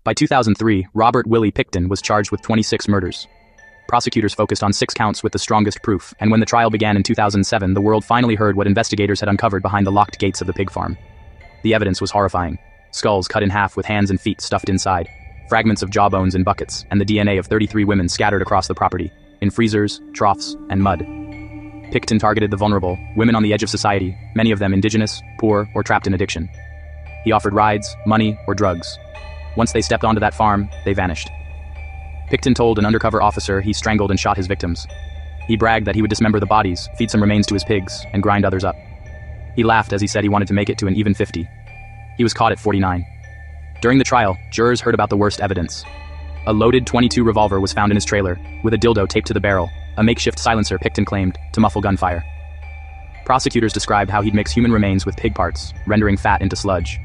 By 2003, Robert Willie Pickton was charged with 26 murders. Prosecutors focused on 6 counts with the strongest proof, and when the trial began in 2007, the world finally heard what investigators had uncovered behind the locked gates of the pig farm. The evidence was horrifying. Skulls cut in half with hands and feet stuffed inside, fragments of jawbones in buckets, and the DNA of 33 women scattered across the property, in freezers, troughs, and mud. Pickton targeted the vulnerable, women on the edge of society, many of them indigenous, poor, or trapped in addiction. He offered rides, money, or drugs. Once they stepped onto that farm, they vanished. Pickton told an undercover officer he strangled and shot his victims. He bragged that he would dismember the bodies, feed some remains to his pigs, and grind others up. He laughed as he said he wanted to make it to an even 50. He was caught at 49. During the trial, jurors heard about the worst evidence. A loaded .22 revolver was found in his trailer, with a dildo taped to the barrel, a makeshift silencer Pickton claimed, to muffle gunfire. Prosecutors described how he'd mix human remains with pig parts, rendering fat into sludge.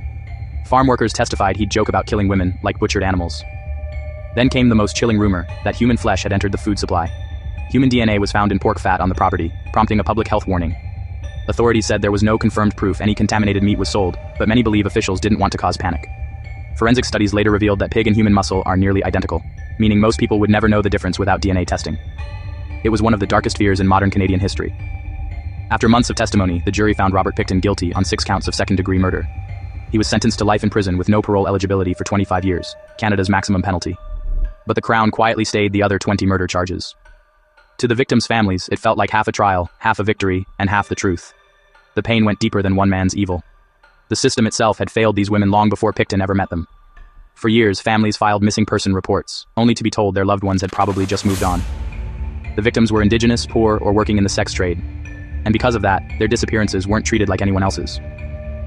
Farm workers testified he'd joke about killing women like butchered animals. Then came the most chilling rumor, that human flesh had entered the food supply. Human DNA was found in pork fat on the property, prompting a public health warning. Authorities said there was no confirmed proof any contaminated meat was sold, but many believe officials didn't want to cause panic. Forensic studies later revealed that pig and human muscle are nearly identical, meaning most people would never know the difference without DNA testing. It was one of the darkest fears in modern Canadian history. After months of testimony, the jury found Robert Pickton guilty on 6 counts of second-degree murder. He was sentenced to life in prison with no parole eligibility for 25 years, Canada's maximum penalty. But the Crown quietly stayed the other 20 murder charges. To the victims' families, it felt like half a trial, half a victory, and half the truth. The pain went deeper than one man's evil. The system itself had failed these women long before Pickton ever met them. For years, families filed missing person reports, only to be told their loved ones had probably just moved on. The victims were indigenous, poor, or working in the sex trade. And because of that, their disappearances weren't treated like anyone else's.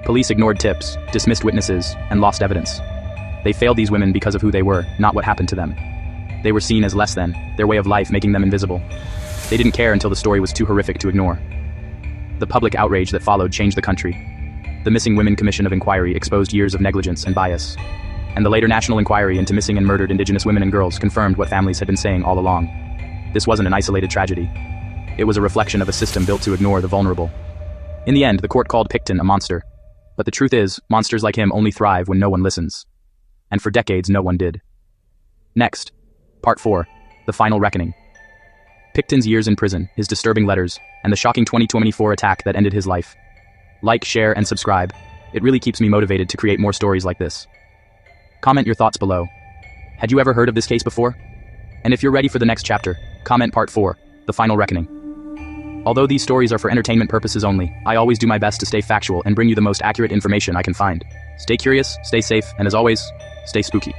Police ignored tips, dismissed witnesses, and lost evidence. They failed these women because of who they were, not what happened to them. They were seen as less than, their way of life making them invisible. They didn't care until the story was too horrific to ignore. The public outrage that followed changed the country. The Missing Women Commission of Inquiry exposed years of negligence and bias. And the later National Inquiry into Missing and Murdered Indigenous Women and Girls confirmed what families had been saying all along. This wasn't an isolated tragedy. It was a reflection of a system built to ignore the vulnerable. In the end, the court called Pickton a monster. But the truth is, monsters like him only thrive when no one listens. And for decades, no one did. Next, Part 4, The Final Reckoning. Pickton's years in prison, his disturbing letters, and the shocking 2024 attack that ended his life. Like, share, and subscribe. It really keeps me motivated to create more stories like this. Comment your thoughts below. Had you ever heard of this case before? And if you're ready for the next chapter, comment Part 4, The Final Reckoning. Although these stories are for entertainment purposes only, I always do my best to stay factual and bring you the most accurate information I can find. Stay curious, stay safe, and as always, stay spooky.